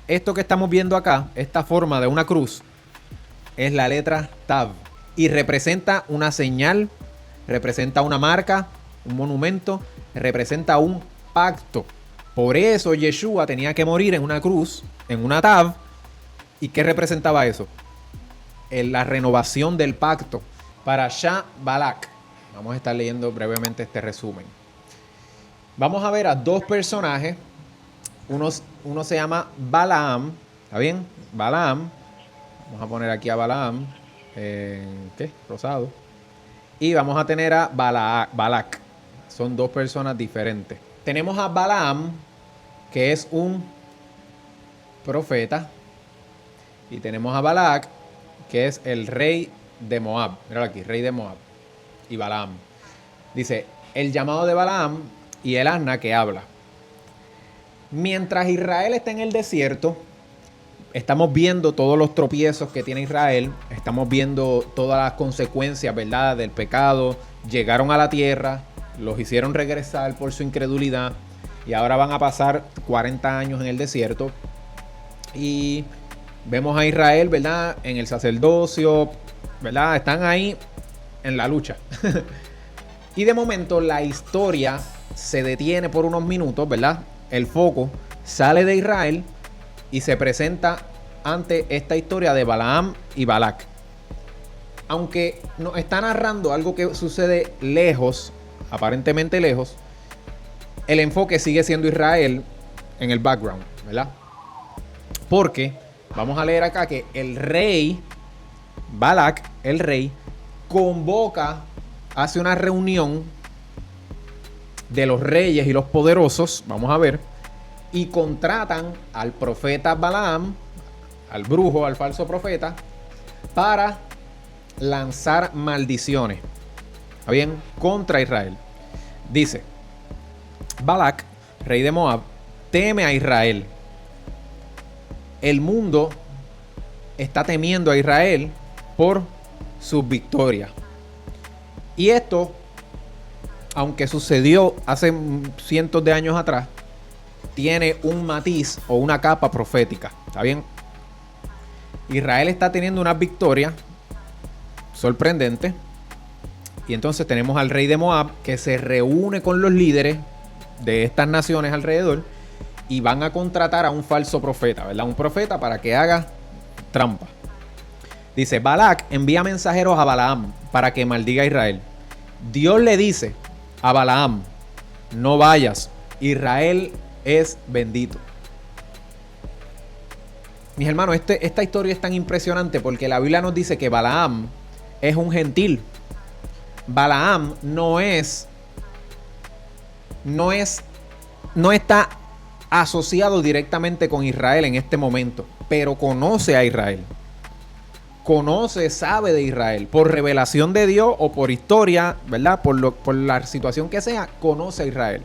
Esto que estamos viendo acá, esta forma de una cruz, es la letra Tav. Y representa una señal, representa una marca, un monumento, representa un pacto. Por eso Yeshua tenía que morir en una cruz, en una Tav. ¿Y qué representaba eso? La renovación del pacto. Para Shah Balak. Vamos a estar leyendo brevemente este resumen. Vamos a ver a dos personajes. Uno se llama Balaam. ¿Está bien? Balaam. Vamos a poner aquí a Balaam. ¿Qué? Rosado. Y vamos a tener a Balak. Son dos personas diferentes. Tenemos a Balaam, que es un profeta. Y tenemos a Balak, que es el rey de Moab. Míralo aquí, rey de Moab. Y Balaam. Dice, el llamado de Balaam y el asna que habla. Mientras Israel está en el desierto, estamos viendo todos los tropiezos que tiene Israel. Estamos viendo todas las consecuencias, ¿verdad?, del pecado. Llegaron a la tierra, los hicieron regresar por su incredulidad. Y ahora van a pasar 40 años en el desierto. Y vemos a Israel, ¿verdad?, en el sacerdocio, ¿verdad? Están ahí en la lucha. Y de momento la historia se detiene por unos minutos, ¿verdad? El foco sale de Israel y se presenta ante esta historia de Balaam y Balak. Aunque nos está narrando algo que sucede lejos, aparentemente lejos, el enfoque sigue siendo Israel en el background, ¿verdad? Porque vamos a leer acá que el rey Balak, el rey, convoca, hace una reunión de los reyes y los poderosos, vamos a ver, y contratan al profeta Balaam, al brujo, al falso profeta, para lanzar maldiciones, ¿está bien?, contra Israel. Dice, Balak, rey de Moab, teme a Israel. El mundo está temiendo a Israel por sus victorias. Y esto, aunque sucedió hace cientos de años atrás, tiene un matiz o una capa profética. ¿Está bien? Israel está teniendo una victoria sorprendente. Y entonces tenemos al rey de Moab que se reúne con los líderes de estas naciones alrededor y van a contratar a un falso profeta, ¿verdad? Un profeta para que haga trampa. Dice, Balak envía mensajeros a Balaam para que maldiga a Israel. Dios le dice a Balaam, no vayas, Israel es bendito. Mis hermanos, esta historia es tan impresionante porque la Biblia nos dice que Balaam es un gentil. Balaam no está asociado directamente con Israel en este momento, pero conoce a Israel. Sabe de Israel, por revelación de Dios o por historia, ¿verdad? Por la situación que sea, conoce a Israel.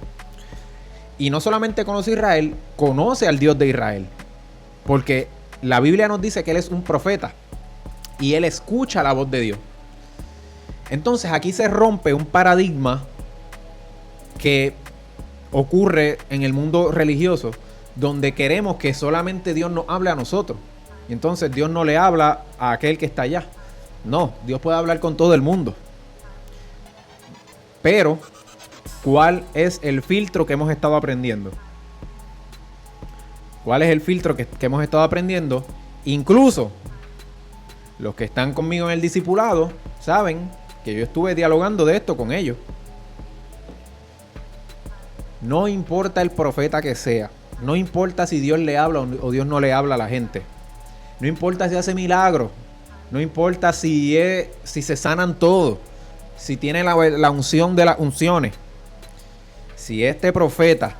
Y no solamente conoce a Israel, conoce al Dios de Israel. Porque la Biblia nos dice que él es un profeta y él escucha la voz de Dios. Entonces aquí se rompe un paradigma que ocurre en el mundo religioso, donde queremos que solamente Dios nos hable a nosotros. Y entonces Dios no le habla a aquel que está allá. No, Dios puede hablar con todo el mundo. Pero, ¿cuál es el filtro que hemos estado aprendiendo? ¿Cuál es el filtro que hemos estado aprendiendo? Incluso los que están conmigo en el discipulado saben que yo estuve dialogando de esto con ellos. No importa el profeta que sea. No importa si Dios le habla o Dios no le habla a la gente. No importa si hace milagros. No importa si se sanan todos. Si tiene la unción de las unciones. Si este profeta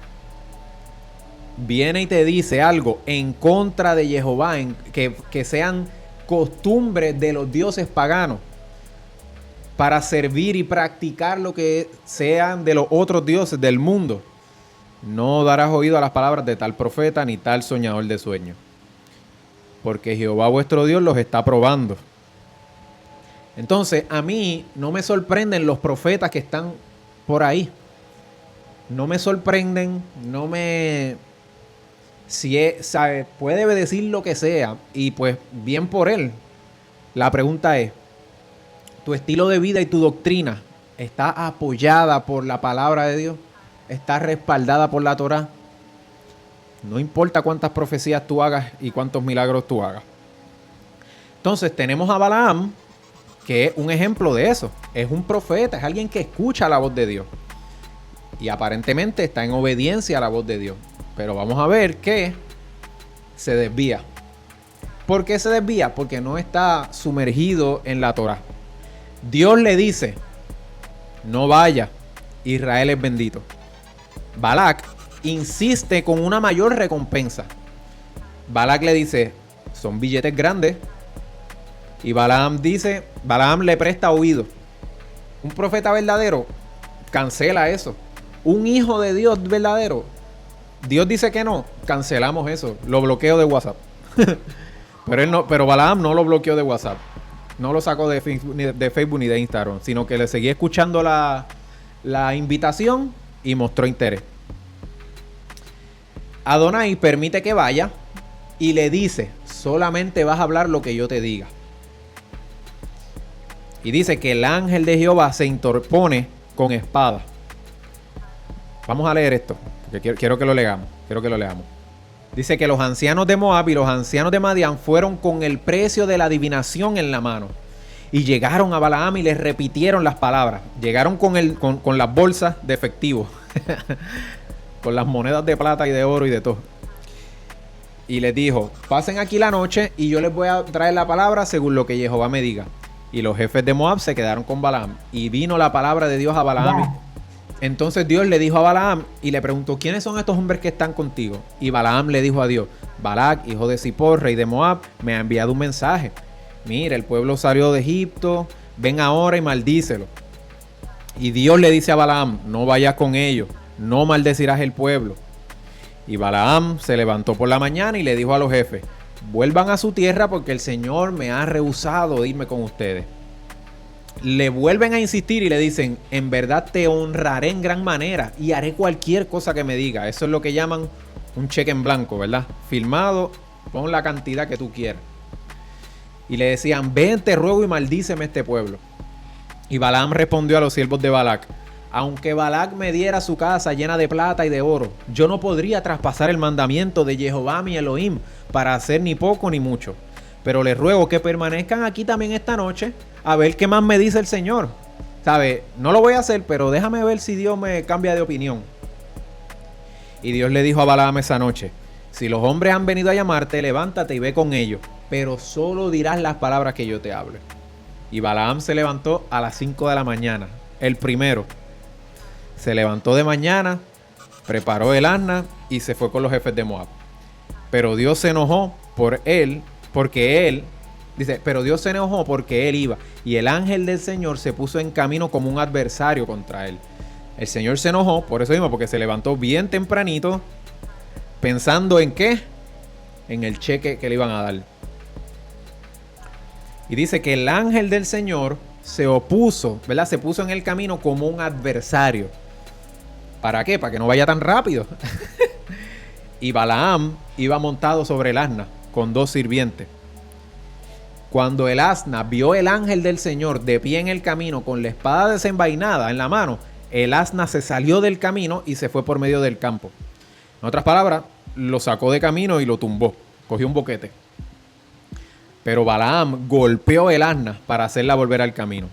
viene y te dice algo en contra de Jehová, que sean costumbres de los dioses paganos, para servir y practicar lo que sean de los otros dioses del mundo, no darás oído a las palabras de tal profeta ni tal soñador de sueños. Porque Jehová vuestro Dios los está probando. Entonces, a mí no me sorprenden los profetas que están por ahí. No me sorprenden, sabe, puede decir lo que sea y pues bien por él. La pregunta es, ¿tu estilo de vida y tu doctrina está apoyada por la palabra de Dios? ¿Está respaldada por la Torá? No importa cuántas profecías tú hagas y cuántos milagros tú hagas. Entonces tenemos a Balaam, que es un ejemplo de eso. Es un profeta, es alguien que escucha la voz de Dios. Y aparentemente está en obediencia a la voz de Dios. Pero vamos a ver que se desvía. ¿Por qué se desvía? Porque no está sumergido en la Torá. Dios le dice, no vaya, Israel es bendito. Balac insiste con una mayor recompensa. Balac le dice, son billetes grandes. Y Balaam le presta oído. Un profeta verdadero cancela eso. Un hijo de Dios verdadero, Dios dice que no, cancelamos eso. Lo bloqueo de WhatsApp. Pero Balaam no lo bloqueó de WhatsApp. No lo sacó de Facebook ni de Instagram, sino que le seguía escuchando la invitación y mostró interés. Adonai permite que vaya y le dice, solamente vas a hablar lo que yo te diga. Y dice que el ángel de Jehová se interpone con espada. Vamos a leer esto, porque quiero que lo leamos. Dice que los ancianos de Moab y los ancianos de Madián fueron con el precio de la adivinación en la mano. Y llegaron a Balaam y les repitieron las palabras. Llegaron con las bolsas de efectivo. Con las monedas de plata y de oro y de todo. Y les dijo, pasen aquí la noche y yo les voy a traer la palabra según lo que Jehová me diga. Y los jefes de Moab se quedaron con Balaam. Y vino la palabra de Dios a Balaam. Entonces Dios le dijo a Balaam y le preguntó, ¿quiénes son estos hombres que están contigo? Y Balaam le dijo a Dios, Balac, hijo de Zippor, rey de Moab, me ha enviado un mensaje. Mira, el pueblo salió de Egipto, ven ahora y maldícelo. Y Dios le dice a Balaam, no vayas con ellos, no maldecirás el pueblo. Y Balaam se levantó por la mañana y le dijo a los jefes, vuelvan a su tierra porque el Señor me ha rehusado irme con ustedes. Le vuelven a insistir y le dicen, en verdad te honraré en gran manera y haré cualquier cosa que me diga. Eso es lo que llaman un cheque en blanco, ¿verdad? Firmado, pon la cantidad que tú quieras. Y le decían, ven, te ruego y maldíceme este pueblo. Y Balaam respondió a los siervos de Balac, aunque Balac me diera su casa llena de plata y de oro, yo no podría traspasar el mandamiento de Jehová mi Elohim para hacer ni poco ni mucho. Pero les ruego que permanezcan aquí también esta noche a ver qué más me dice el Señor. ¿Sabe? No lo voy a hacer, pero déjame ver si Dios me cambia de opinión. Y Dios le dijo a Balaam esa noche, si los hombres han venido a llamarte, levántate y ve con ellos, pero solo dirás las palabras que yo te hable. Y Balaam se levantó a las 5 de la mañana, el primero. Se levantó de mañana, preparó el asna y se fue con los jefes de Moab. Pero Dios se enojó porque él iba. Y el ángel del Señor se puso en camino como un adversario contra él. El Señor se enojó, por eso mismo, porque se levantó bien tempranito, pensando en ¿qué? En el cheque que le iban a dar. Y dice que el ángel del Señor se opuso, ¿verdad? Se puso en el camino como un adversario. ¿Para qué? Para que no vaya tan rápido. Y Balaam iba montado sobre el asna con 2 sirvientes. Cuando el asna vio el ángel del Señor de pie en el camino con la espada desenvainada en la mano, el asna se salió del camino y se fue por medio del campo. En otras palabras, lo sacó de camino y lo tumbó. Cogió un boquete. Pero Balaam golpeó el asna para hacerla volver al camino.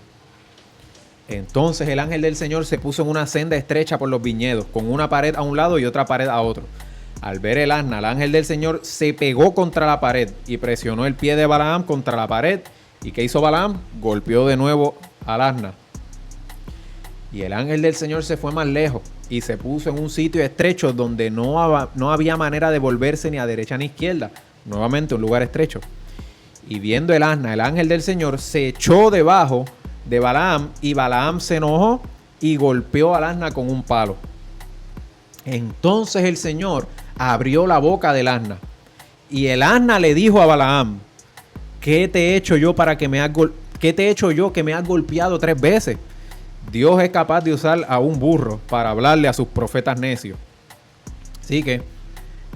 Entonces el ángel del Señor se puso en una senda estrecha por los viñedos, con una pared a un lado y otra pared a otro. Al ver el asna, el ángel del Señor se pegó contra la pared y presionó el pie de Balaam contra la pared. ¿Y qué hizo Balaam? Golpeó de nuevo al asna. Y el ángel del Señor se fue más lejos y se puso en un sitio estrecho donde no había manera de volverse ni a derecha ni a izquierda. Nuevamente un lugar estrecho. Y viendo el asna, el ángel del Señor se echó debajo de Balaam y Balaam se enojó y golpeó al asna con un palo. Entonces el Señor abrió la boca del asna y el asna le dijo a Balaam, ¿qué te he hecho yo que me has golpeado 3 veces? Dios es capaz de usar a un burro para hablarle a sus profetas necios. Así que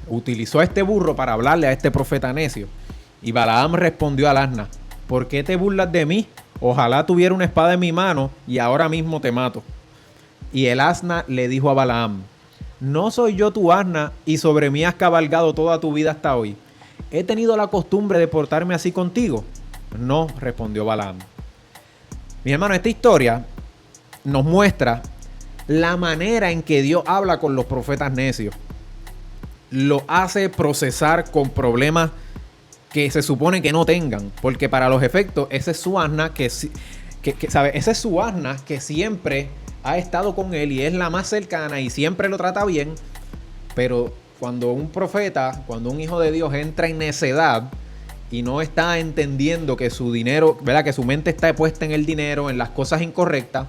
utilizó a este burro para hablarle a este profeta necio. Y Balaam respondió al asna: ¿por qué te burlas de mí? Ojalá tuviera una espada en mi mano y ahora mismo te mato. Y el asna le dijo a Balaam: ¿no soy yo tu asna y sobre mí has cabalgado toda tu vida hasta hoy? ¿He tenido la costumbre de portarme así contigo? No, respondió Balaam. Mi hermano, esta historia nos muestra la manera en que Dios habla con los profetas necios. Lo hace procesar con problemas que se supone que no tengan, porque para los efectos ese es su asna ¿sabe? Esa es su asna que siempre ha estado con él y es la más cercana y siempre lo trata bien. Pero cuando un profeta, cuando un hijo de Dios entra en necedad y no está entendiendo que su dinero, ¿verdad?, que su mente está puesta en el dinero, en las cosas incorrectas,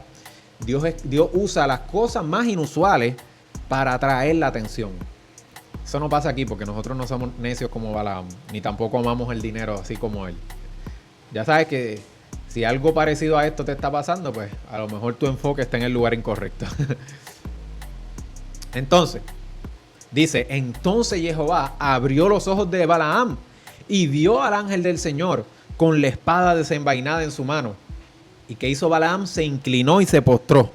Dios usa las cosas más inusuales para atraer la atención. Eso no pasa aquí porque nosotros no somos necios como Balaam, ni tampoco amamos el dinero así como él. Ya sabes que si algo parecido a esto te está pasando, pues a lo mejor tu enfoque está en el lugar incorrecto. Entonces, dice, entonces Jehová abrió los ojos de Balaam y vio al ángel del Señor con la espada desenvainada en su mano. ¿Y qué hizo Balaam? Se inclinó y se postró.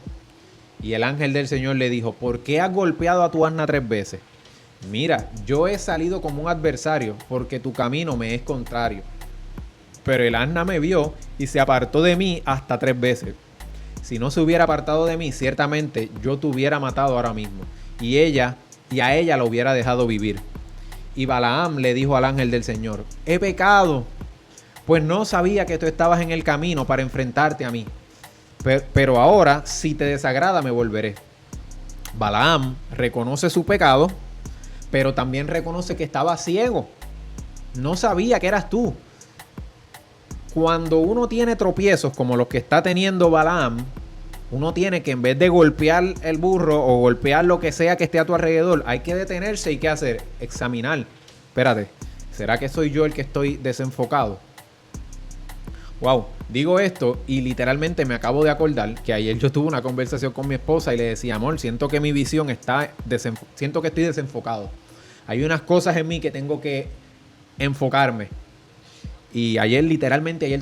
Y el ángel del Señor le dijo: ¿por qué has golpeado a tu asna 3 veces? Mira, yo he salido como un adversario porque tu camino me es contrario. Pero el asna me vio y se apartó de mí hasta 3 veces. Si no se hubiera apartado de mí, ciertamente yo te hubiera matado ahora mismo. Y a ella la hubiera dejado vivir. Y Balaam le dijo al ángel del Señor: he pecado, pues no sabía que tú estabas en el camino para enfrentarte a mí. Pero ahora, si te desagrada, me volveré. Balaam reconoce su pecado, pero también reconoce que estaba ciego. No sabía que eras tú. Cuando uno tiene tropiezos como los que está teniendo Balaam, uno tiene que, en vez de golpear el burro o golpear lo que sea que esté a tu alrededor, hay que detenerse y ¿qué hacer? Examinar. Espérate, ¿será que soy yo el que estoy desenfocado? Wow, digo esto y literalmente me acabo de acordar que ayer yo tuve una conversación con mi esposa y le decía: amor, siento que mi visión siento que estoy desenfocado. Hay unas cosas en mí que tengo que enfocarme. Y ayer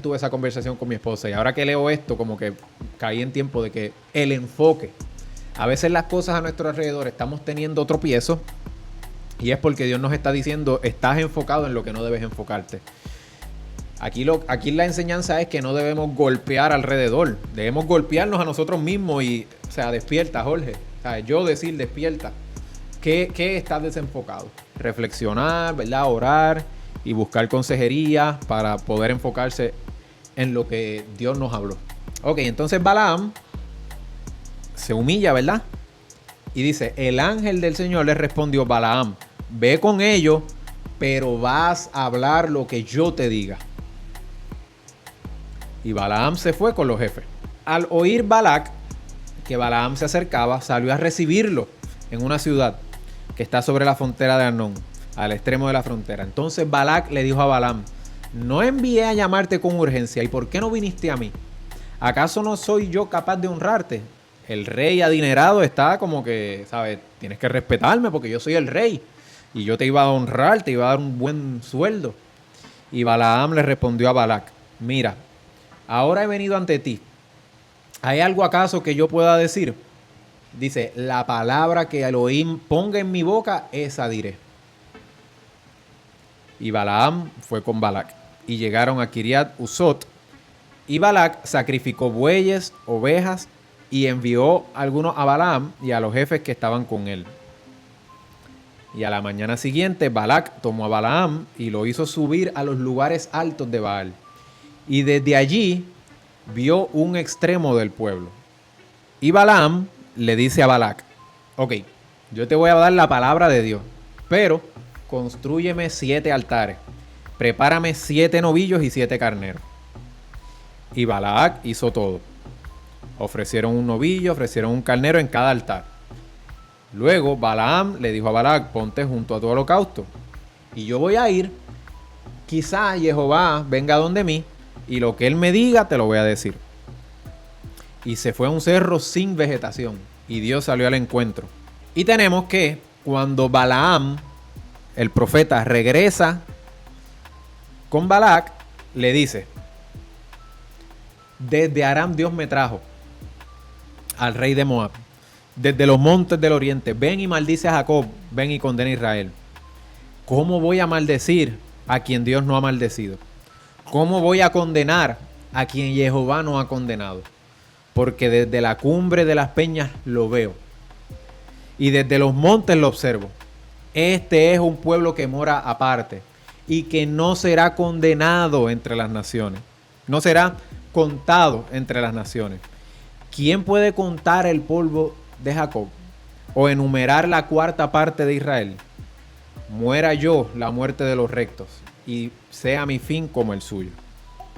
tuve esa conversación con mi esposa y ahora que leo esto como que caí en tiempo de que el enfoque. A veces las cosas a nuestro alrededor estamos teniendo tropiezos y es porque Dios nos está diciendo: estás enfocado en lo que no debes enfocarte. Aquí la enseñanza es que no debemos golpear alrededor, debemos golpearnos a nosotros mismos y, o sea, despierta, Jorge. O sea, yo decir despierta. ¿Qué estás desenfocado? Reflexionar, ¿verdad? Orar y buscar consejería para poder enfocarse en lo que Dios nos habló. Ok, entonces Balaam se humilla, ¿verdad? Y dice: el ángel del Señor le respondió: Balaam, ve con ellos, pero vas a hablar lo que yo te diga. Y Balaam se fue con los jefes. Al oír Balac que Balaam se acercaba, salió a recibirlo en una ciudad que está sobre la frontera de Arnón, al extremo de la frontera. Entonces Balac le dijo a Balaam: no envié a llamarte con urgencia, ¿y por qué no viniste a mí? ¿Acaso no soy yo capaz de honrarte? El rey adinerado está como que, ¿sabes? Tienes que respetarme porque yo soy el rey y yo te iba a honrar, te iba a dar un buen sueldo. Y Balaam le respondió a Balac: mira, ahora he venido ante ti. ¿Hay algo acaso que yo pueda decir? Dice: la palabra que Elohim ponga en mi boca, esa diré. Y Balaam fue con Balac y llegaron a Kiriat Usot. Y Balac sacrificó bueyes, ovejas y envió algunos a Balaam y a los jefes que estaban con él. Y a la mañana siguiente Balac tomó a Balaam y lo hizo subir a los lugares altos de Baal. Y desde allí vio un extremo del pueblo. Y Balaam le dice a Balac: ok, yo te voy a dar la palabra de Dios, pero constrúyeme 7 altares, prepárame 7 novillos y 7 carneros. Y Balac hizo todo. Ofrecieron un novillo, ofrecieron un carnero en cada altar. Luego Balaam le dijo a Balac: ponte junto a tu holocausto y yo voy a ir. Quizá Jehová venga donde mí y lo que él me diga te lo voy a decir. Y se fue a un cerro sin vegetación y Dios salió al encuentro. Y tenemos que cuando Balaam el profeta regresa con Balac, le dice: desde Aram Dios me trajo al rey de Moab, desde los montes del oriente. Ven y maldice a Jacob, ven y condena a Israel. ¿Cómo voy a maldecir a quien Dios no ha maldecido? ¿Cómo voy a condenar a quien Jehová no ha condenado? Porque desde la cumbre de las peñas lo veo, y desde los montes lo observo. Este es un pueblo que mora aparte y que no será condenado entre las naciones. No será contado entre las naciones. ¿Quién puede contar el polvo de Jacob o enumerar la cuarta parte de Israel? Muera yo la muerte de los rectos y sea mi fin como el suyo.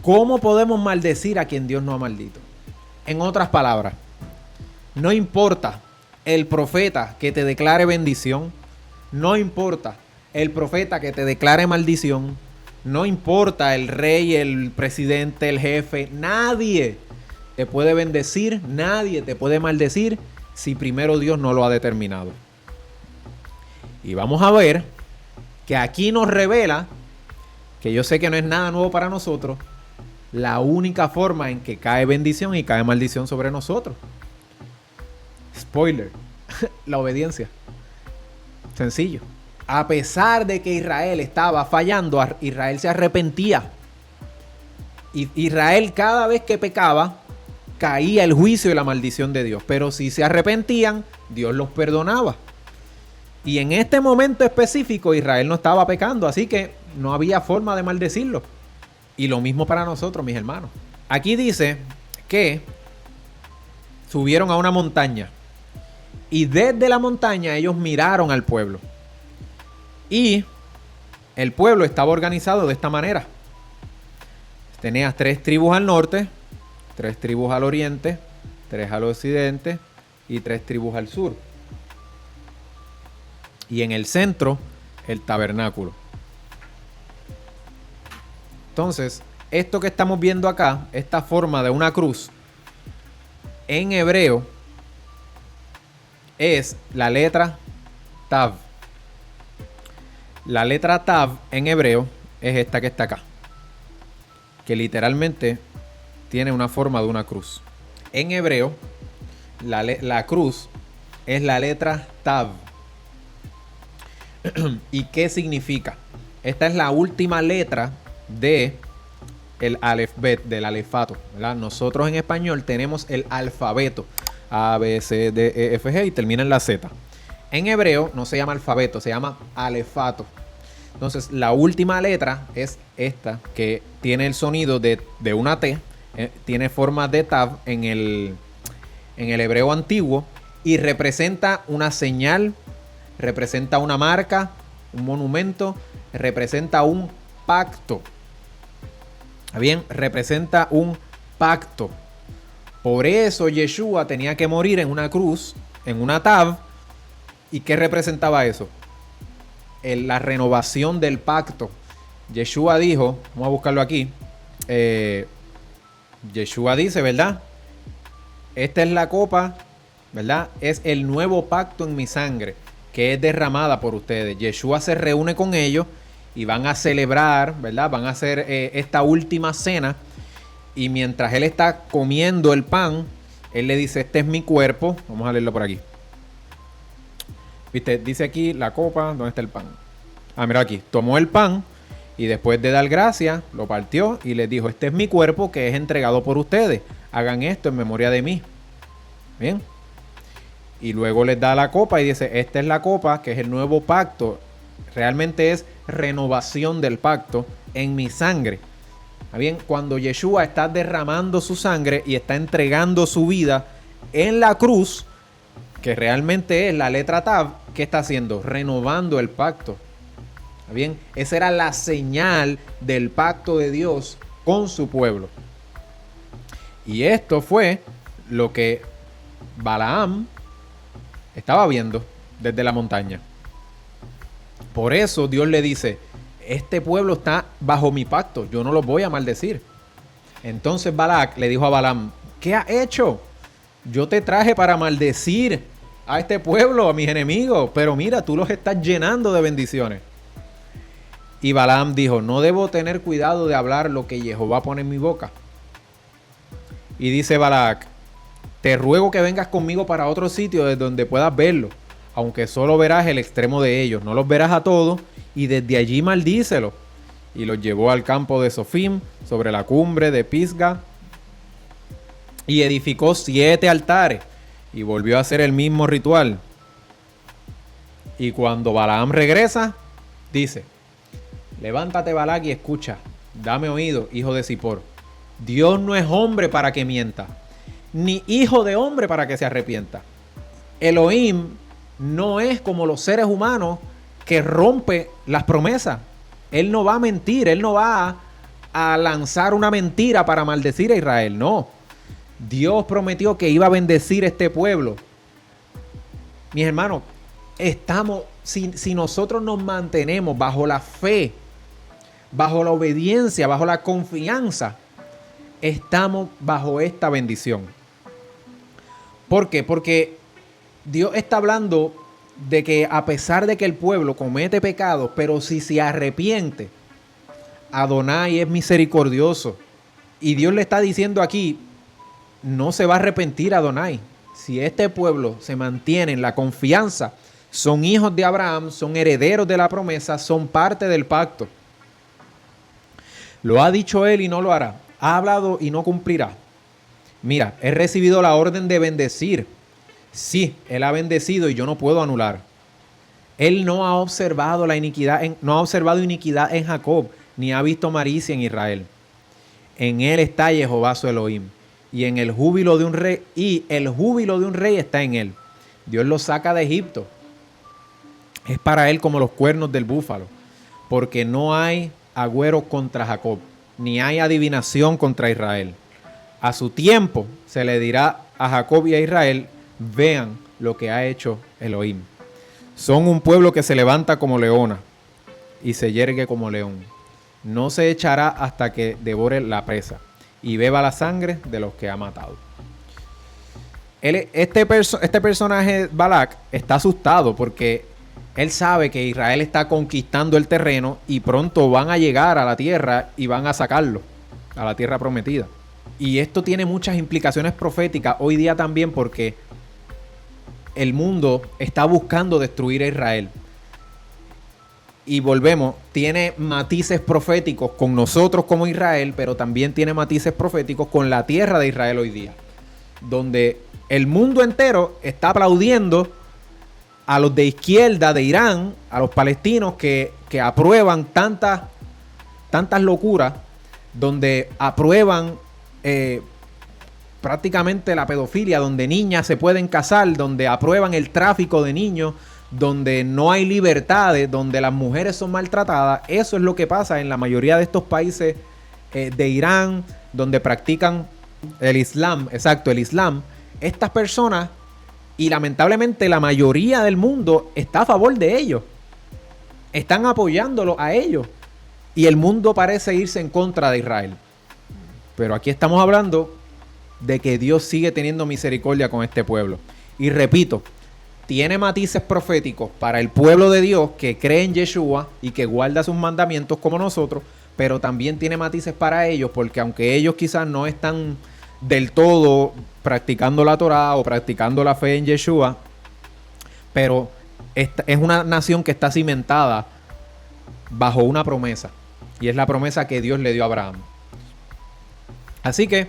¿Cómo podemos maldecir a quien Dios no ha maldito? En otras palabras, no importa el profeta que te declare bendición, no importa el profeta que te declare maldición, no importa el rey, el presidente, el jefe, nadie te puede bendecir, nadie te puede maldecir si primero Dios no lo ha determinado. Y vamos a ver que aquí nos revela, que yo sé que no es nada nuevo para nosotros, la única forma en que cae bendición y cae maldición sobre nosotros. Spoiler, la obediencia. Sencillo. A pesar de que Israel estaba fallando, Israel se arrepentía. Y Israel, cada vez que pecaba, caía el juicio y la maldición de Dios. Pero si se arrepentían, Dios los perdonaba. Y en este momento específico, Israel no estaba pecando, así que no había forma de maldecirlo. Y lo mismo para nosotros, mis hermanos. Aquí dice que subieron a una montaña. Y desde la montaña ellos miraron al pueblo. Y el pueblo estaba organizado de esta manera. Tenía 3 tribus al norte, 3 tribus al oriente, 3 al occidente y 3 tribus al sur. Y en el centro, el tabernáculo. Entonces, esto que estamos viendo acá, esta forma de una cruz, en hebreo, es la letra Tav. La letra Tav en hebreo es esta que está acá, que literalmente tiene una forma de una cruz. En hebreo, la cruz es la letra Tav. ¿Y qué significa? Esta es la última letra de el alefbet, del alefato, ¿verdad? Nosotros en español tenemos el alfabeto A, B, C, D, E, F, G y termina en la Z. En hebreo no se llama alfabeto, se llama alefato. Entonces la última letra es esta, que tiene el sonido de una T, tiene forma de Tav en el hebreo antiguo y representa una señal, representa una marca, un monumento, representa un pacto. Bien, representa un pacto. Por eso Yeshua tenía que morir en una cruz, en una Tav. ¿Y qué representaba eso? La renovación del pacto. Yeshua dijo, vamos a buscarlo aquí. Yeshua dice, ¿verdad? Esta es la copa, ¿verdad? Es el nuevo pacto en mi sangre, que es derramada por ustedes. Yeshua se reúne con ellos y van a celebrar, ¿verdad? Van a hacer esta última cena. Y mientras él está comiendo el pan, él le dice, este es mi cuerpo. Vamos a leerlo por aquí. ¿Viste? Dice aquí la copa, ¿dónde está el pan? Ah, mira aquí. Tomó el pan y después de dar gracias, lo partió y les dijo, este es mi cuerpo que es entregado por ustedes. Hagan esto en memoria de mí. Bien. Y luego les da la copa y dice, esta es la copa que es el nuevo pacto. Realmente es renovación del pacto en mi sangre. Bien, cuando Yeshua está derramando su sangre y está entregando su vida en la cruz, que realmente es la letra Tav, ¿qué está haciendo? Renovando el pacto. Bien, esa era la señal del pacto de Dios con su pueblo. Y esto fue lo que Balaam estaba viendo desde la montaña. Por eso Dios le dice, este pueblo está bajo mi pacto, yo no los voy a maldecir. Entonces Balac le dijo a Balaam, ¿qué has hecho? Yo te traje para maldecir a este pueblo, a mis enemigos, pero mira, tú los estás llenando de bendiciones. Y Balaam dijo, no debo tener cuidado de hablar lo que Jehová pone en mi boca. Y dice Balac, te ruego que vengas conmigo para otro sitio desde donde puedas verlo, aunque solo verás el extremo de ellos, no los verás a todos, y desde allí maldícelos. Y los llevó al campo de Sofim, sobre la cumbre de Pisga, y edificó 7 altares, y volvió a hacer el mismo ritual. Y cuando Balaam regresa, dice, levántate Balac y escucha, dame oído, hijo de Zippor. Dios no es hombre para que mienta, ni hijo de hombre para que se arrepienta. Elohim no es como los seres humanos que rompe las promesas. Él no va a mentir, él no va a lanzar una mentira para maldecir a Israel, no. Dios prometió que iba a bendecir este pueblo. Mis hermanos, si nosotros nos mantenemos bajo la fe, bajo la obediencia, bajo la confianza, estamos bajo esta bendición. ¿Por qué? Porque Dios está hablando de que a pesar de que el pueblo comete pecados, pero si se arrepiente, Adonai es misericordioso. Y Dios le está diciendo aquí, no se va a arrepentir Adonai. Si este pueblo se mantiene en la confianza, son hijos de Abraham, son herederos de la promesa, son parte del pacto. Lo ha dicho él y no lo hará. Ha hablado y no cumplirá. Mira, he recibido la orden de bendecir. Sí, él ha bendecido y yo no puedo anular. Él no ha observado la iniquidad, no ha observado iniquidad en Jacob, ni ha visto malicia en Israel. En él está Jehová su Elohim, y en el júbilo de un rey, está en él. Dios lo saca de Egipto. Es para él como los cuernos del búfalo, porque no hay agüero contra Jacob, ni hay adivinación contra Israel. A su tiempo se le dirá a Jacob y a Israel, vean lo que ha hecho Elohim. Son un pueblo que se levanta como leona y se yergue como león. No se echará hasta que devore la presa y beba la sangre de los que ha matado. Este personaje, Balac, está asustado porque él sabe que Israel está conquistando el terreno y pronto van a llegar a la tierra y van a sacarlo, a la tierra prometida. Y esto tiene muchas implicaciones proféticas hoy día también porque el mundo está buscando destruir a Israel. Y volvemos, tiene matices proféticos con nosotros como Israel, pero también tiene matices proféticos con la tierra de Israel hoy día, donde el mundo entero está aplaudiendo a los de izquierda de Irán, a los palestinos que aprueban tantas locuras, donde aprueban prácticamente la pedofilia, donde niñas se pueden casar, donde aprueban el tráfico de niños, donde no hay libertades, donde las mujeres son maltratadas. Eso es lo que pasa en la mayoría de estos países de Irán, donde practican el Islam. Exacto, el Islam. Estas personas, y lamentablemente la mayoría del mundo, está a favor de ellos. Están apoyándolo a ellos. Y el mundo parece irse en contra de Israel. Pero aquí estamos hablando de que Dios sigue teniendo misericordia con este pueblo. Y repito, tiene matices proféticos para el pueblo de Dios que cree en Yeshua y que guarda sus mandamientos como nosotros, pero también tiene matices para ellos porque aunque ellos quizás no están del todo practicando la Torá o practicando la fe en Yeshua, pero es una nación que está cimentada bajo una promesa, y es la promesa que Dios le dio a Abraham. Así que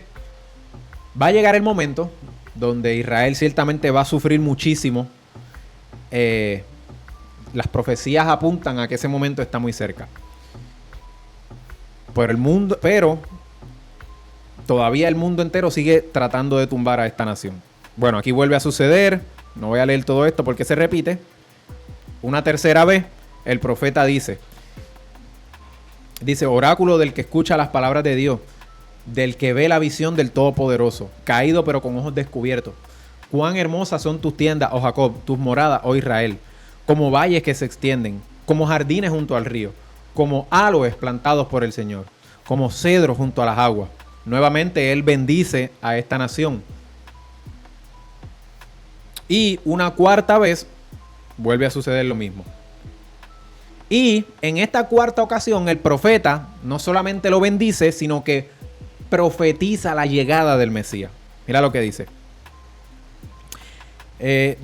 va a llegar el momento donde Israel ciertamente va a sufrir muchísimo. Las profecías apuntan a que ese momento está muy cerca. Pero todavía el mundo entero sigue tratando de tumbar a esta nación. Bueno, aquí vuelve a suceder. No voy a leer todo esto porque se repite. Una tercera vez, el profeta dice, oráculo del que escucha las palabras de Dios, del que ve la visión del Todopoderoso, caído pero con ojos descubiertos. Cuán hermosas son tus tiendas, oh Jacob, tus moradas, oh Israel, como valles que se extienden, como jardines junto al río, como aloes plantados por el Señor, como cedros junto a las aguas. Nuevamente Él bendice a esta nación. Y una cuarta vez vuelve a suceder lo mismo. Y en esta cuarta ocasión el profeta no solamente lo bendice, sino que profetiza la llegada del Mesías. Mira lo que dice.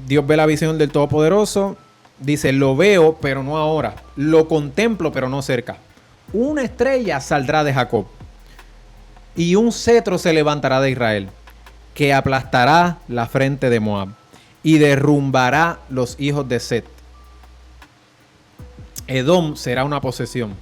Dios ve la visión del Todopoderoso. Dice, lo veo, pero no ahora. Lo contemplo, pero no cerca. Una estrella saldrá de Jacob y un cetro se levantará de Israel, que aplastará la frente de Moab y derrumbará los hijos de Set. Edom será una posesión.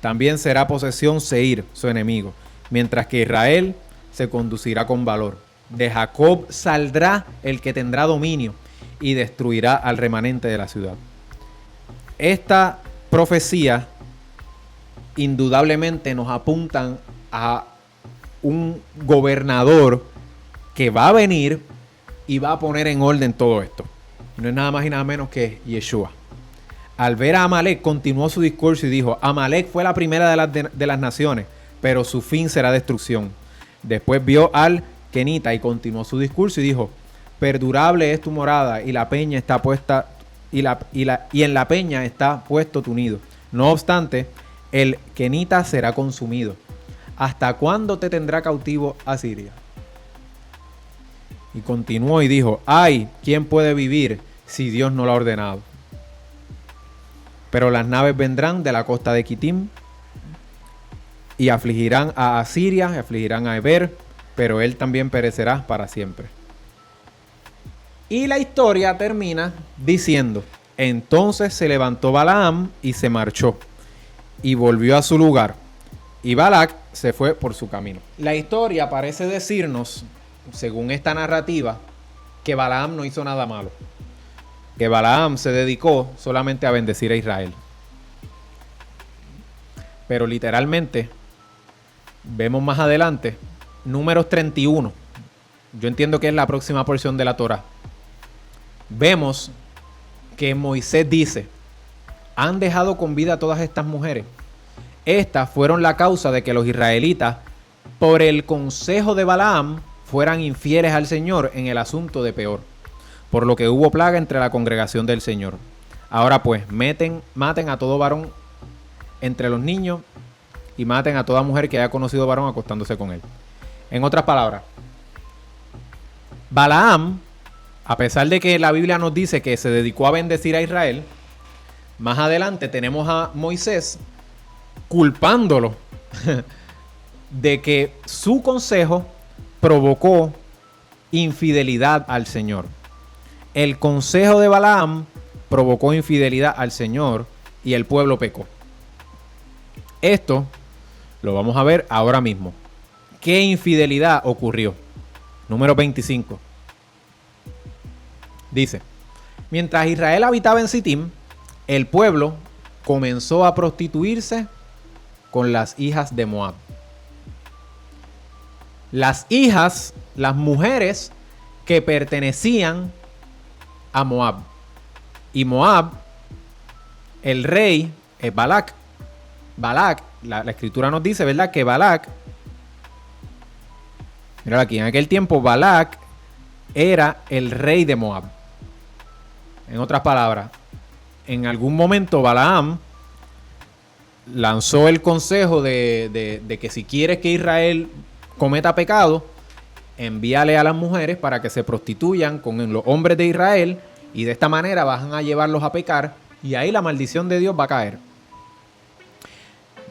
También será posesión Seir, su enemigo, mientras que Israel se conducirá con valor. De Jacob saldrá el que tendrá dominio y destruirá al remanente de la ciudad. Esta profecía indudablemente nos apuntan a un gobernador que va a venir y va a poner en orden todo esto. No es nada más y nada menos que Yeshua. Al ver a Amalek, continuó su discurso y dijo: Amalek fue la primera de las naciones, pero su fin será destrucción. Después vio al Kenita y continuó su discurso y dijo: perdurable es tu morada y la peña está puesta y en la peña está puesto tu nido. No obstante, el Kenita será consumido. ¿Hasta cuándo te tendrá cautivo Asiria? Y continuó y dijo: ay, ¿quién puede vivir si Dios no lo ha ordenado? Pero las naves vendrán de la costa de Kitim y afligirán a Asiria, y afligirán a Eber, pero él también perecerá para siempre. Y la historia termina diciendo: entonces se levantó Balaam y se marchó, y volvió a su lugar, y Balac se fue por su camino. La historia parece decirnos, según esta narrativa, que Balaam no hizo nada malo, que Balaam se dedicó solamente a bendecir a Israel. Pero literalmente, vemos más adelante, Números 31, yo entiendo que es la próxima porción de la Torá. Vemos que Moisés dice: han dejado con vida a todas estas mujeres. Estas fueron la causa de que los israelitas, por el consejo de Balaam, fueran infieles al Señor en el asunto de Peor, por lo que hubo plaga entre la congregación del Señor. Ahora pues, maten a todo varón entre los niños y maten a toda mujer que haya conocido varón acostándose con él. En otras palabras, Balaam, a pesar de que la Biblia nos dice que se dedicó a bendecir a Israel, más adelante tenemos a Moisés culpándolo de que su consejo provocó infidelidad al Señor. El consejo de Balaam provocó infidelidad al Señor y el pueblo pecó. Esto lo vamos a ver ahora mismo. ¿Qué infidelidad ocurrió? Número 25. Dice: mientras Israel habitaba en Sittim, el pueblo comenzó a prostituirse con las hijas de Moab. Las mujeres que pertenecían a Moab. Y Moab, el rey es Balac. Balac, la escritura nos dice, ¿verdad?, que Balac, mira aquí, en aquel tiempo Balac era el rey de Moab. En otras palabras, en algún momento Balaam lanzó el consejo de que si quieres que Israel cometa pecado, envíale a las mujeres para que se prostituyan con los hombres de Israel, y de esta manera van a llevarlos a pecar, y ahí la maldición de Dios va a caer.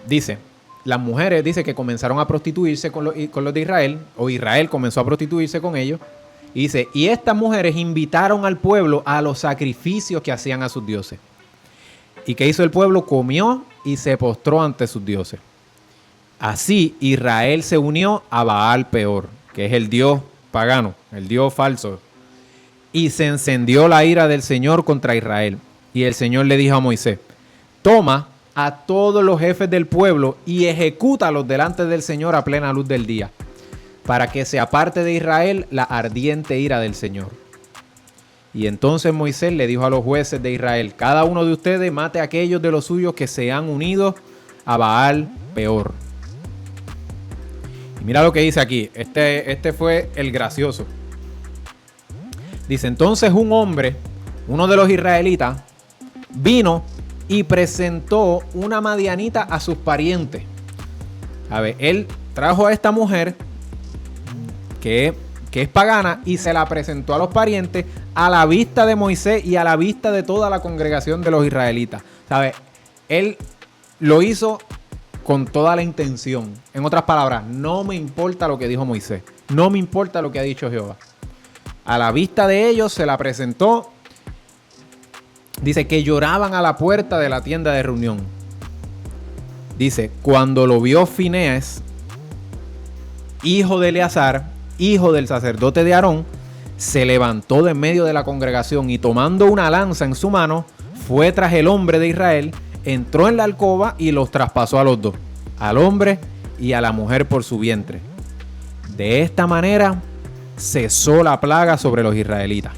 Dice, las mujeres, dice que comenzaron a prostituirse con los de Israel, o Israel comenzó a prostituirse con ellos. Y dice, y estas mujeres invitaron al pueblo a los sacrificios que hacían a sus dioses. ¿Y qué hizo el pueblo? Comió y se postró ante sus dioses. Así Israel se unió a Baal Peor, que es el dios pagano, el dios falso. Y se encendió la ira del Señor contra Israel. Y el Señor le dijo a Moisés: toma a todos los jefes del pueblo y ejecútalos delante del Señor a plena luz del día, para que se aparte de Israel la ardiente ira del Señor. Y entonces Moisés le dijo a los jueces de Israel: cada uno de ustedes mate a aquellos de los suyos que se han unido a Baal Peor. Y mira lo que dice aquí, este fue el gracioso. Dice: entonces un hombre, uno de los israelitas, vino y presentó una madianita a sus parientes. A ver, él trajo a esta mujer que es pagana y se la presentó a los parientes a la vista de Moisés y a la vista de toda la congregación de los israelitas. ¿Sabes? Él lo hizo con toda la intención. En otras palabras, no me importa lo que dijo Moisés. No me importa lo que ha dicho Jehová. A la vista de ellos se la presentó. Dice que lloraban a la puerta de la tienda de reunión. Dice, cuando lo vio Finees, hijo de Eleazar, hijo del sacerdote de Aarón, se levantó de en medio de la congregación y tomando una lanza en su mano, fue tras el hombre de Israel, entró en la alcoba y los traspasó a los dos, al hombre y a la mujer por su vientre. De esta manera cesó la plaga sobre los israelitas.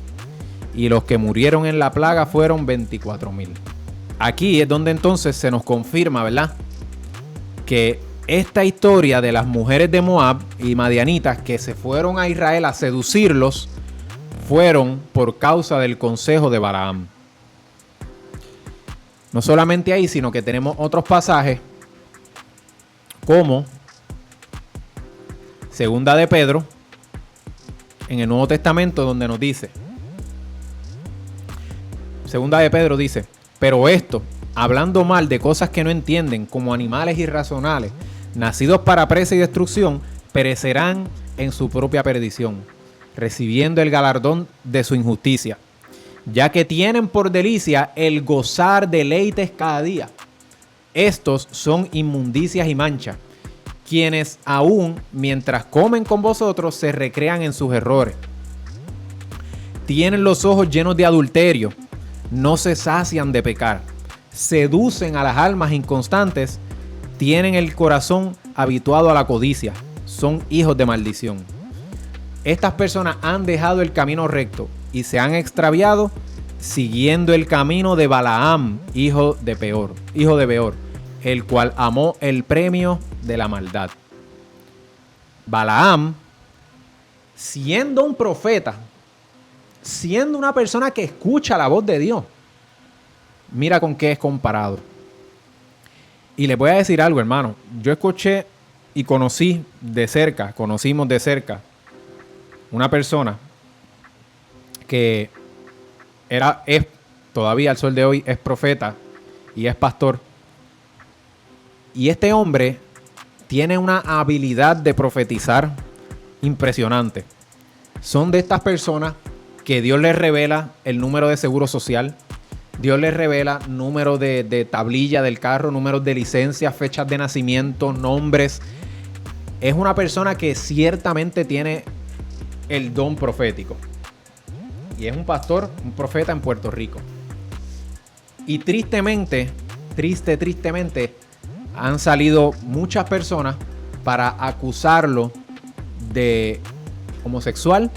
Y los que murieron en la plaga fueron 24,000. Aquí es donde entonces se nos confirma, ¿verdad?, que esta historia de las mujeres de Moab y madianitas que se fueron a Israel a seducirlos fueron por causa del consejo de Balaam. No solamente ahí, sino que tenemos otros pasajes como Segunda de Pedro en el Nuevo Testamento, donde nos dice, Segunda de Pedro dice, pero esto, hablando mal de cosas que no entienden, como animales irracionales, nacidos para presa y destrucción, perecerán en su propia perdición, recibiendo el galardón de su injusticia, ya que tienen por delicia el gozar deleites cada día. Estos son inmundicias y manchas, quienes aún mientras comen con vosotros se recrean en sus errores. Tienen los ojos llenos de adulterio, no se sacian de pecar, seducen a las almas inconstantes, tienen el corazón habituado a la codicia, son hijos de maldición. Estas personas han dejado el camino recto y se han extraviado siguiendo el camino de Balaam, hijo de Beor, el cual amó el premio de la maldad. Balaam, siendo un profeta, siendo una persona que escucha la voz de Dios, mira con qué es comparado. Y les voy a decir algo, hermano. Yo escuché y conocimos de cerca una persona que es todavía al sol de hoy es profeta y es pastor. Y este hombre tiene una habilidad de profetizar impresionante. Son de estas personas que Dios les revela el número de seguro social, Dios les revela número de tablilla del carro, números de licencia, fechas de nacimiento, nombres. Es una persona que ciertamente tiene el don profético. Y es un pastor, un profeta en Puerto Rico. Y tristemente, han salido muchas personas para acusarlo de homosexual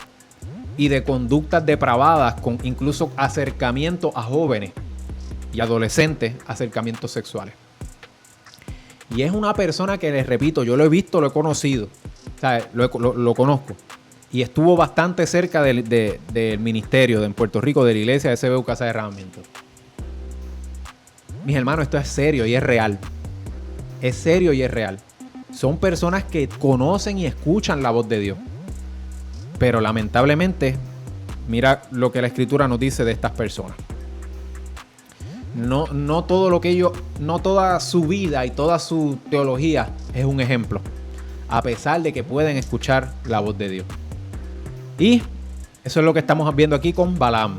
y de conductas depravadas, con incluso acercamiento a jóvenes y adolescentes, acercamientos sexuales. Y es una persona que, les repito, yo lo he visto, lo he conocido, ¿sabes? Lo conozco. Y estuvo bastante cerca del ministerio en Puerto Rico, de la iglesia de SBU Casa de Herramientas. Mis hermanos, esto es serio y es real. Es serio y es real. Son personas que conocen y escuchan la voz de Dios. Pero lamentablemente, mira lo que la Escritura nos dice de estas personas. No todo lo que ellos, no toda su vida y toda su teología es un ejemplo, a pesar de que pueden escuchar la voz de Dios. Y eso es lo que estamos viendo aquí con Balaam.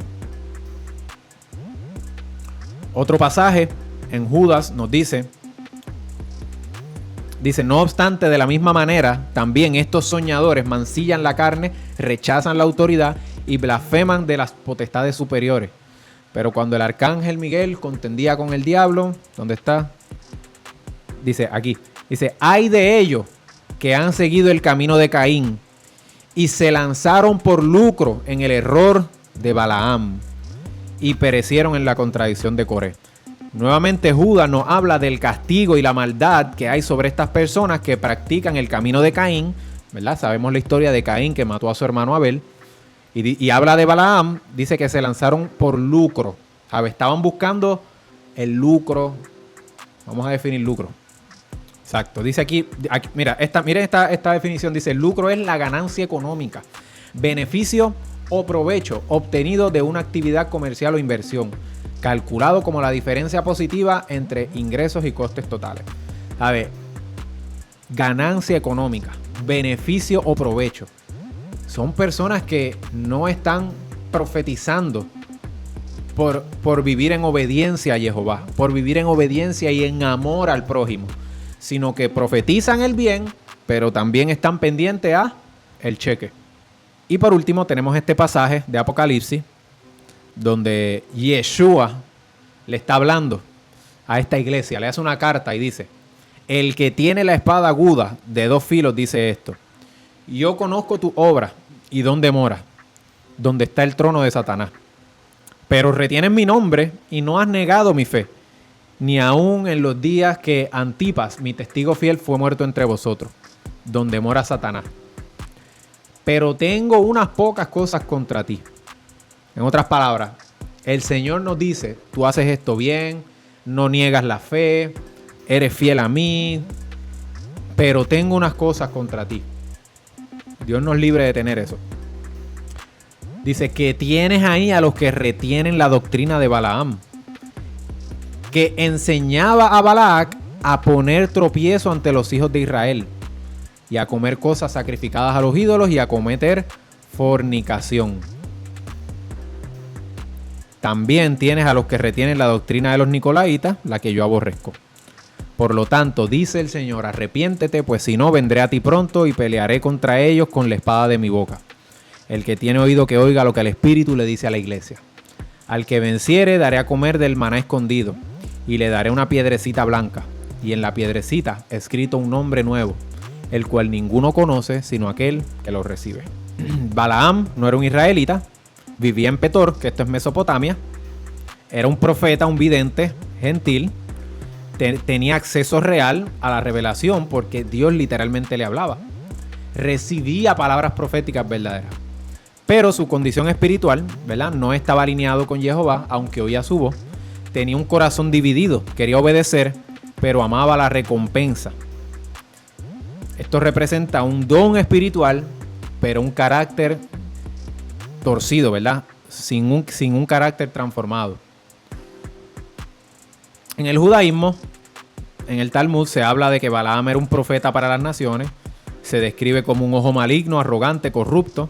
Otro pasaje en Judas nos dice, no obstante, de la misma manera, también estos soñadores mancillan la carne, rechazan la autoridad y blasfeman de las potestades superiores. Pero cuando el arcángel Miguel contendía con el diablo, ¿dónde está? Dice aquí, hay de ellos que han seguido el camino de Caín y se lanzaron por lucro en el error de Balaam y perecieron en la contradicción de Coré. Nuevamente Judas nos habla del castigo y la maldad que hay sobre estas personas que practican el camino de Caín, ¿verdad? Sabemos la historia de Caín, que mató a su hermano Abel. Y habla de Balaam, dice que se lanzaron por lucro, ¿sabes? Estaban buscando el lucro. Vamos a definir lucro. Exacto. Dice aquí miren esta definición. Dice: el lucro es la ganancia económica, beneficio o provecho obtenido de una actividad comercial o inversión, calculado como la diferencia positiva entre ingresos y costes totales. A ver, ganancia económica, beneficio o provecho. Son personas que no están profetizando por vivir en obediencia a Jehová, por vivir en obediencia y en amor al prójimo, sino que profetizan el bien, pero también están pendientes a el cheque. Y por último tenemos este pasaje de Apocalipsis, donde Yeshua le está hablando a esta iglesia, le hace una carta y dice: el que tiene la espada aguda de 2 filos dice esto: yo conozco tu obra y dónde mora, donde está el trono de Satanás. Pero retienes mi nombre y no has negado mi fe, ni aun en los días que Antipas, mi testigo fiel, fue muerto entre vosotros, donde mora Satanás. Pero tengo unas pocas cosas contra ti. En otras palabras, el Señor nos dice: tú haces esto bien, no niegas la fe, eres fiel a mí, pero tengo unas cosas contra ti. Dios nos libre de tener eso. Dice que tienes ahí a los que retienen la doctrina de Balaam, que enseñaba a Balac a poner tropiezo ante los hijos de Israel y a comer cosas sacrificadas a los ídolos y a cometer fornicación. También tienes a los que retienen la doctrina de los nicolaitas, la que yo aborrezco. Por lo tanto, dice el Señor: arrepiéntete, pues si no, vendré a ti pronto y pelearé contra ellos con la espada de mi boca. El que tiene oído que oiga lo que el Espíritu le dice a la iglesia. Al que venciere daré a comer del maná escondido, y le daré una piedrecita blanca, y en la piedrecita escrito un nombre nuevo, el cual ninguno conoce sino aquel que lo recibe. Balaam no era un israelita, vivía en Petor, que esto es Mesopotamia, era un profeta, un vidente, gentil, tenía acceso real a la revelación porque Dios literalmente le hablaba. Recibía palabras proféticas verdaderas. Pero su condición espiritual, ¿verdad?, no estaba alineado con Jehová, aunque oía su voz. Tenía un corazón dividido, quería obedecer, pero amaba la recompensa. Esto representa un don espiritual, pero un carácter torcido, ¿verdad? Sin un carácter transformado. En el judaísmo, en el Talmud, se habla de que Balaam era un profeta para las naciones. Se describe como un ojo maligno, arrogante, corrupto.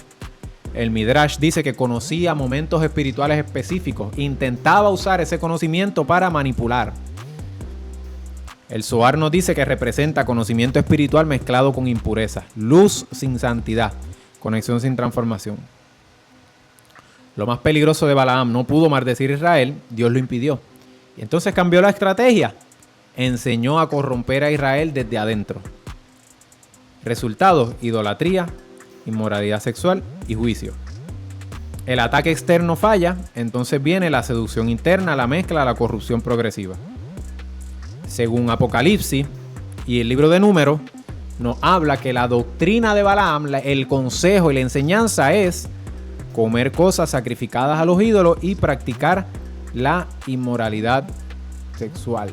El Midrash dice que conocía momentos espirituales específicos. Intentaba usar ese conocimiento para manipular. El Zohar nos dice que representa conocimiento espiritual mezclado con impureza, luz sin santidad, conexión sin transformación. Lo más peligroso de Balaam: no pudo maldecir a Israel, Dios lo impidió. Y entonces cambió la estrategia. Enseñó a corromper a Israel desde adentro. Resultados: idolatría, inmoralidad sexual y juicio. El ataque externo falla, entonces viene la seducción interna, la mezcla, la corrupción progresiva. Según Apocalipsis y el libro de Números, nos habla que la doctrina de Balaam, el consejo y la enseñanza es comer cosas sacrificadas a los ídolos y practicar la inmoralidad sexual.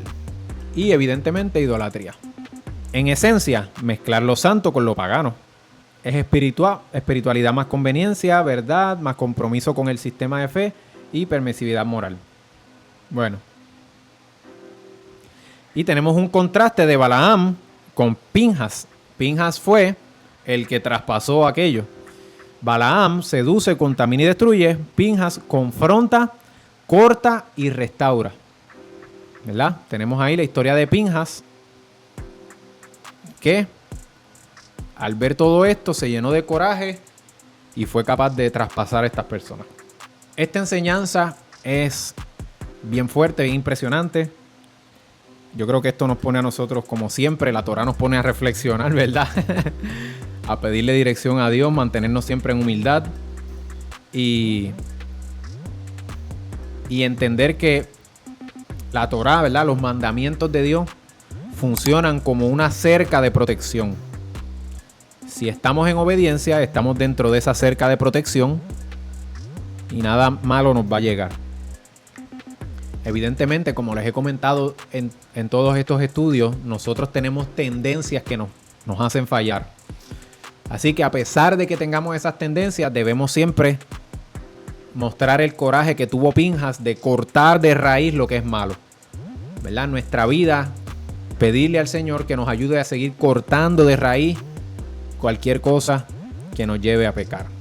Y evidentemente idolatría. En esencia, mezclar lo santo con lo pagano. Es espiritualidad más conveniencia, verdad, más compromiso con el sistema de fe y permisividad moral. Bueno. Y tenemos un contraste de Balaam con Pinhas. Pinhas fue el que traspasó aquello. Balaam seduce, contamina y destruye. Pinhas confronta, corta y restaura. ¿Verdad? Tenemos ahí la historia de Pinhas, que al ver todo esto se llenó de coraje y fue capaz de traspasar a estas personas. Esta enseñanza es bien fuerte, bien impresionante. Yo creo que esto nos pone a nosotros, como siempre, la Torah nos pone a reflexionar, ¿verdad? A pedirle dirección a Dios, mantenernos siempre en humildad y entender que la Torah, ¿verdad?, los mandamientos de Dios funcionan como una cerca de protección. Si estamos en obediencia, estamos dentro de esa cerca de protección y nada malo nos va a llegar. Evidentemente, como les he comentado en todos estos estudios, nosotros tenemos tendencias que nos hacen fallar. Así que a pesar de que tengamos esas tendencias, debemos siempre mostrar el coraje que tuvo Pinhas de cortar de raíz lo que es malo, ¿verdad? En nuestra vida, pedirle al Señor que nos ayude a seguir cortando de raíz cualquier cosa que nos lleve a pecar.